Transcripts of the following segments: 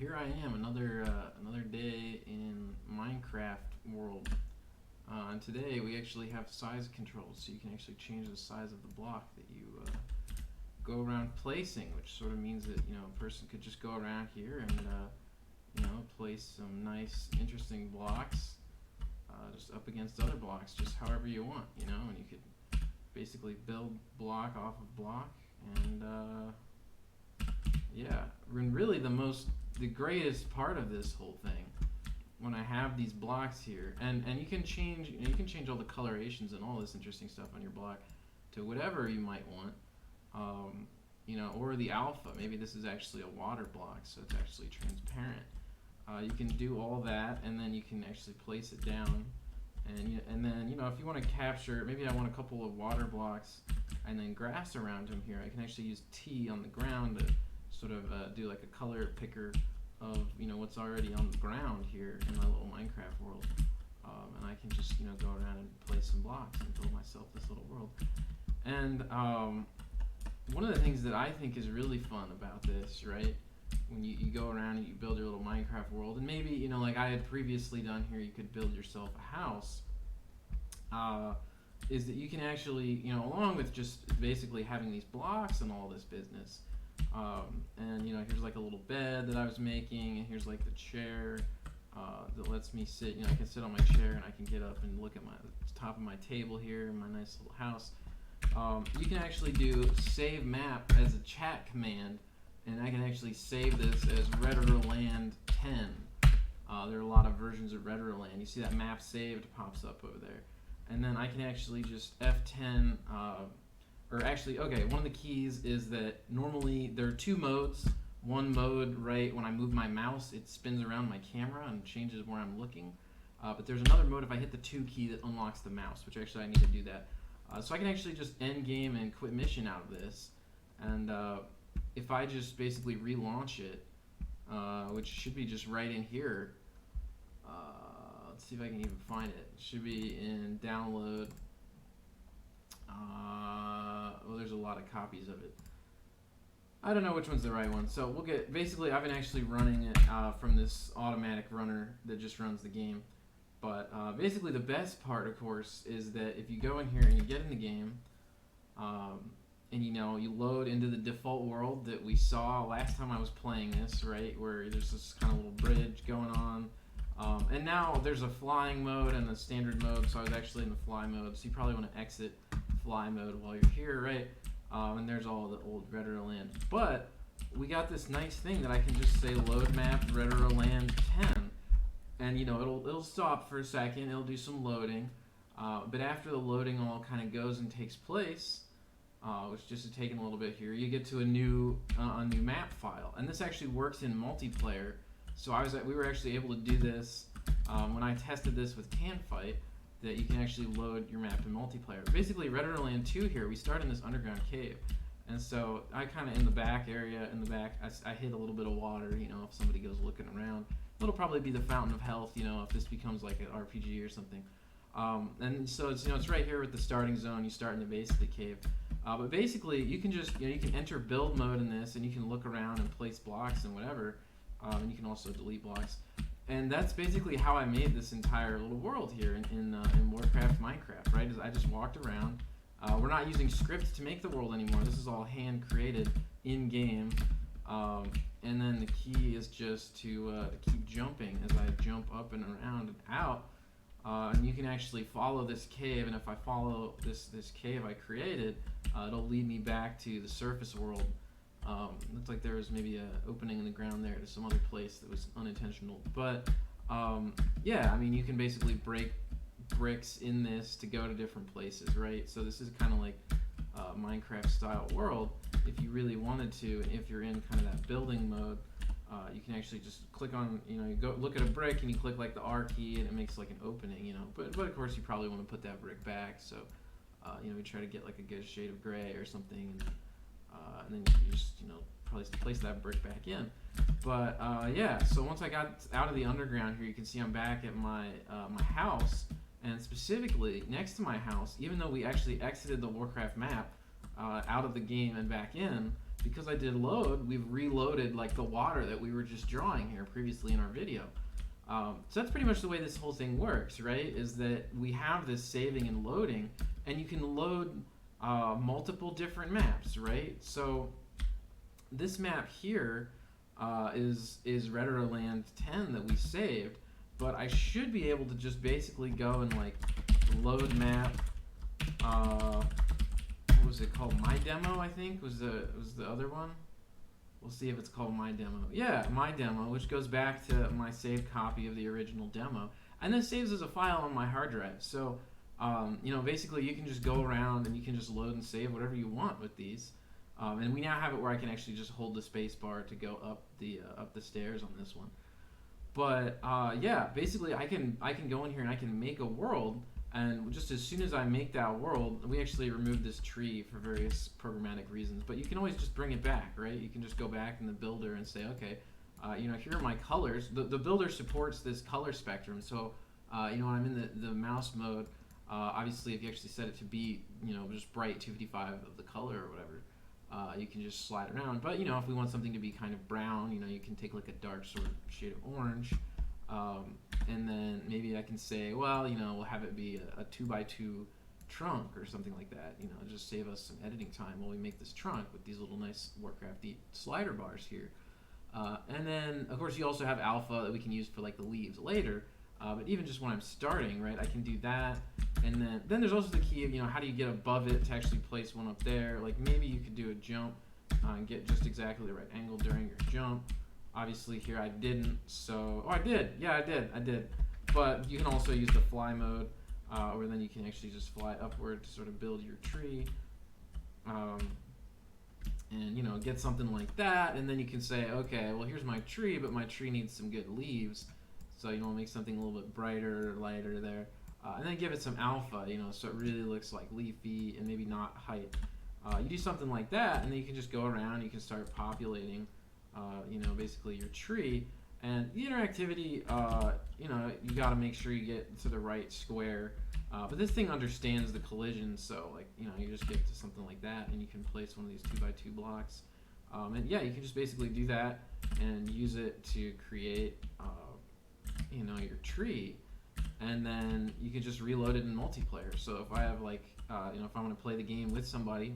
here I am, another day in Minecraft world. And today we actually have size controls, so you can actually change the size of the block that you go around placing, which sort of means that a person could just go around here and place some nice, interesting blocks just up against other blocks, just however you want, and you could basically build block off of block, and yeah, and really the greatest part of this whole thing, when I have these blocks here, and you can change all the colorations and all this interesting stuff on your block to whatever you might want, or the alpha. Maybe this is actually a water block, so it's actually transparent. You can do all that, and then you can actually place it down, and then if you want to capture, maybe I want a couple of water blocks and then grass around them here. I can actually use T on the ground to sort of do like a color picker of what's already on the ground here in my little Minecraft world, and I can just go around and place some blocks and build myself this little world. And one of the things that I think is really fun about this, right, when you go around and you build your little Minecraft world, and maybe like I had previously done here, you could build yourself a house, is that you can actually, along with just basically having these blocks and all this business, and here's like a little bed that I was making, and here's like the chair that lets me sit. I can sit on my chair and I can get up and look at my top of my table here in my nice little house. You can actually do save map as a chat command, and I can actually save this as Retera Land 10. There are a lot of versions of Retera Land. You see that map saved pops up over there, and then I can actually just F10. Or actually, okay, one of the keys is that normally there are two modes. One mode, right, when I move my mouse, it spins around my camera and changes where I'm looking. But there's another mode if I hit the 2 key that unlocks the mouse, which actually I need to do that. So I can actually just end game and quit mission out of this. And if I just basically relaunch it, which should be just right in here. Let's see if I can even find it. It should be in download. Well, there's a lot of copies of it. I don't know which one's the right one. So we'll get, basically I've been actually running it from this automatic runner that just runs the game. But basically the best part, of course, is that if you go in here and you get in the game, and you load into the default world that we saw last time I was playing this, right, where there's this kind of little bridge going on. And now there's a flying mode and a standard mode, so I was actually in the fly mode, so you probably want to exit fly mode while you're here, right? And there's all the old Retera Land. But we got this nice thing that I can just say load map Retera Land 10, and it'll stop for a second, it'll do some loading, but after the loading all kind of goes and takes place, which just is taking a little bit here, you get to a new map file, and this actually works in multiplayer. So we were actually able to do this when I tested this with CanFight, that you can actually load your map in multiplayer. Basically, Retera Land 2 here, we start in this underground cave, and so I kind of in the back area, I hit a little bit of water, if somebody goes looking around. It'll probably be the fountain of health, if this becomes like an RPG or something. And so it's right here with the starting zone. You start in the base of the cave. But basically, you can just, you can enter build mode in this, and you can look around and place blocks and whatever. And you can also delete blocks. And that's basically how I made this entire little world here in Warcraft Minecraft, right? I just walked around. We're not using scripts to make the world anymore. This is all hand created in game. And then the key is just to keep jumping as I jump up and around and out. And you can actually follow this cave, and if I follow this cave I created, it'll lead me back to the surface world. Looks like there was maybe an opening in the ground there to some other place that was unintentional. But yeah, I mean, you can basically break bricks in this to go to different places, right? So this is kind of like Minecraft style world if you really wanted to, and if you're in kind of that building mode. You can actually just click on, you go look at a brick and you click like the R key and it makes like an opening, but of course you probably want to put that brick back, so we try to get like a good shade of gray or something, and then you just probably place that brick back in. But yeah, so once I got out of the underground here, you can see I'm back at my my house, and specifically next to my house, even though we actually exited the Warcraft map out of the game and back in, because I did load, we've reloaded like the water that we were just drawing here previously in our video. So that's pretty much the way this whole thing works, right? Is that we have this saving and loading, and you can load multiple different maps, right? So this map here is Retera Land 10 that we saved, but I should be able to just basically go and like load map. What was it called? My Demo, I think was the other one. We'll see if it's called My Demo. Yeah, My Demo, which goes back to my saved copy of the original demo, and then saves as a file on my hard drive. So, you know, basically you can just go around and you can just load and save whatever you want with these. And we now have it where I can actually just hold the space bar to go up the stairs on this one. But yeah, basically I can go in here and I can make a world. And just as soon as I make that world, we actually removed this tree for various programmatic reasons. But you can always just bring it back, right? You can just go back in the builder and say, okay, you know, here are my colors. The builder supports this color spectrum. So, you know, when I'm in the mouse mode, obviously if you actually set it to be, you know, just bright 255 of the color or whatever, you can just slide around. But, you know, if we want something to be kind of brown, you know, you can take like a dark sort of shade of orange. And then maybe I can say, well, you know, we'll have it be a 2x2 trunk or something like that. You know, just save us some editing time while we make this trunk with these little nice Warcrafty slider bars here. And then, of course, you also have alpha that we can use for like the leaves later. But even just when I'm starting, right, I can do that. And then there's also the key of, you know, how do you get above it to actually place one up there? Like maybe you could do a jump and get just exactly the right angle during your jump. Obviously here I didn't, so, oh I did, yeah I did. But you can also use the fly mode, or then you can actually just fly upward to sort of build your tree. And you know, get something like that, and then you can say, okay, well here's my tree, but my tree needs some good leaves. So you know, make something a little bit brighter, lighter there. And then give it some alpha, you know, so it really looks like leafy and maybe not height. You do something like that, and then you can just go around, you can start populating you know, basically your tree. And the interactivity, you know, you got to make sure you get to the right square. But this thing understands the collision, so like, you know, you just get to something like that, and you can place one of these 2x2 blocks. And yeah, you can just basically do that and use it to create, you know, your tree. And then you can just reload it in multiplayer. So if I have like, you know, if I want to play the game with somebody,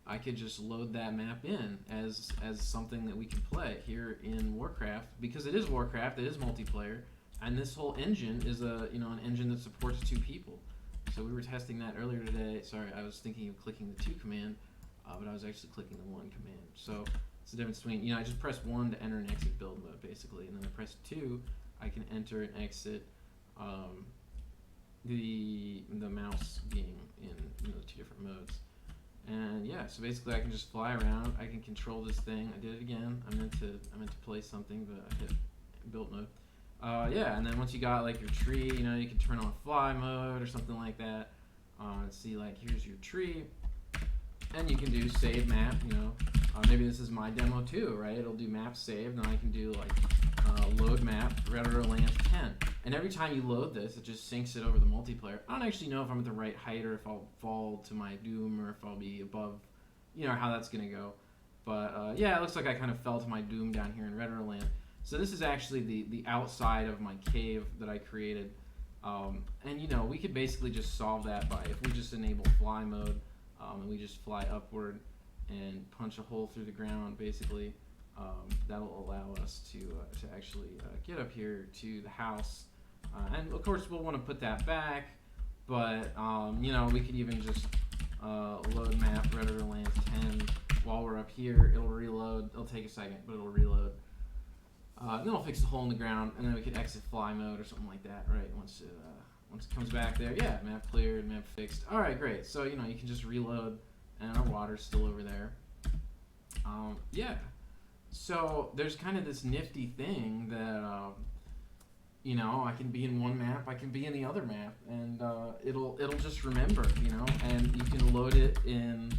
I could just load that map in as something that we can play here in Warcraft, because it is Warcraft, it is multiplayer, and this whole engine is an engine that supports 2 people. So we were testing that earlier today. Sorry, I was thinking of clicking the 2 command, but I was actually clicking the 1 command. So it's the difference between, you know, I just press 1 to enter and exit build mode basically, and then I press 2, I can enter and exit the mouse being in, you know, the 2 different modes. And yeah, so basically I can just fly around. I can control this thing. I did it again. I meant to place something, but I hit build mode. Yeah, and then once you got like your tree, you know, you can turn on fly mode or something like that. Let's see, like here's your tree, and you can do save map. You know, maybe this is my demo too, right? It'll do map save, and then I can do like load map Retera Land 10. And every time you load this, it just syncs it over the multiplayer. I don't actually know if I'm at the right height or if I'll fall to my doom or if I'll be above, you know, how that's going to go. But yeah, it looks like I kind of fell to my doom down here in Retera Land. So this is actually the outside of my cave that I created. And, you know, we could basically just solve that by, if we just enable fly mode, and we just fly upward and punch a hole through the ground, basically. That'll allow us to actually get up here to the house. And of course we'll want to put that back, but you know, we could even just load map Retera Land 10 while we're up here. It'll reload. It'll take a second, but it'll reload. Then I'll fix the hole in the ground, and then we could exit fly mode or something like that, right? Once it comes back there, yeah, map cleared, map fixed. All right, great. So you know, you can just reload, and our water's still over there. Yeah. So there's kind of this nifty thing that you know, I can be in one map, I can be in the other map, and it'll just remember, you know, and you can load it in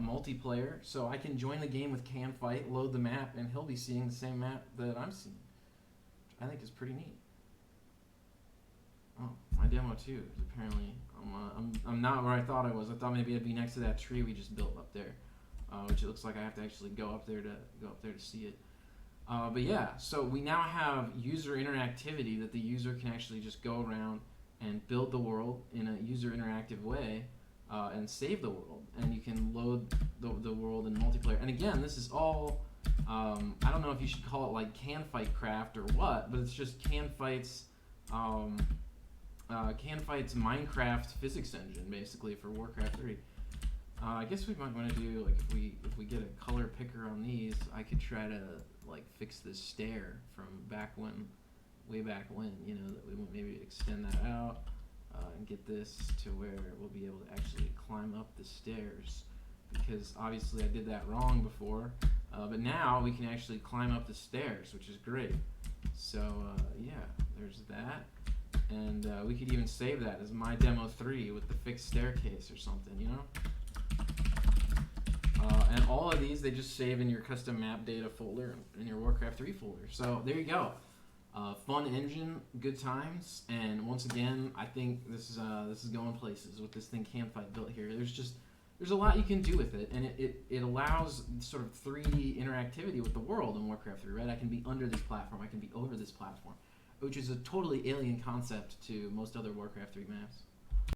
multiplayer. So I can join the game with CanFight, load the map, and he'll be seeing the same map that I'm seeing, which I think is pretty neat. Oh. my demo too. Apparently, I'm not where I thought I was. I thought maybe I'd be next to that tree we just built up there, which it looks like I have to actually go up there to see it. But yeah, so we now have user interactivity that the user can actually just go around and build the world in a user interactive way, and save the world, and you can load the world in multiplayer. And again, this is all I don't know if you should call it like CanFight craft or what, but it's just CanFight's CanFight's Minecraft physics engine basically for Warcraft 3. I guess we might want to do, like, if we get a color picker on these, I could try to like fix this stair from way back when, you know, that we want maybe extend that out, and get this to where we'll be able to actually climb up the stairs, because obviously I did that wrong before, but now we can actually climb up the stairs, which is great. So yeah, there's that, and we could even save that as my demo 3 with the fixed staircase or something, you know. And all of these, they just save in your custom map data folder in your Warcraft 3 folder. So there you go. Fun engine, good times, and once again, I think this is going places with this thing CanFight built here. There's a lot you can do with it, and it allows sort of 3D interactivity with the world in Warcraft 3, right? I can be under this platform, I can be over this platform, which is a totally alien concept to most other Warcraft 3 maps.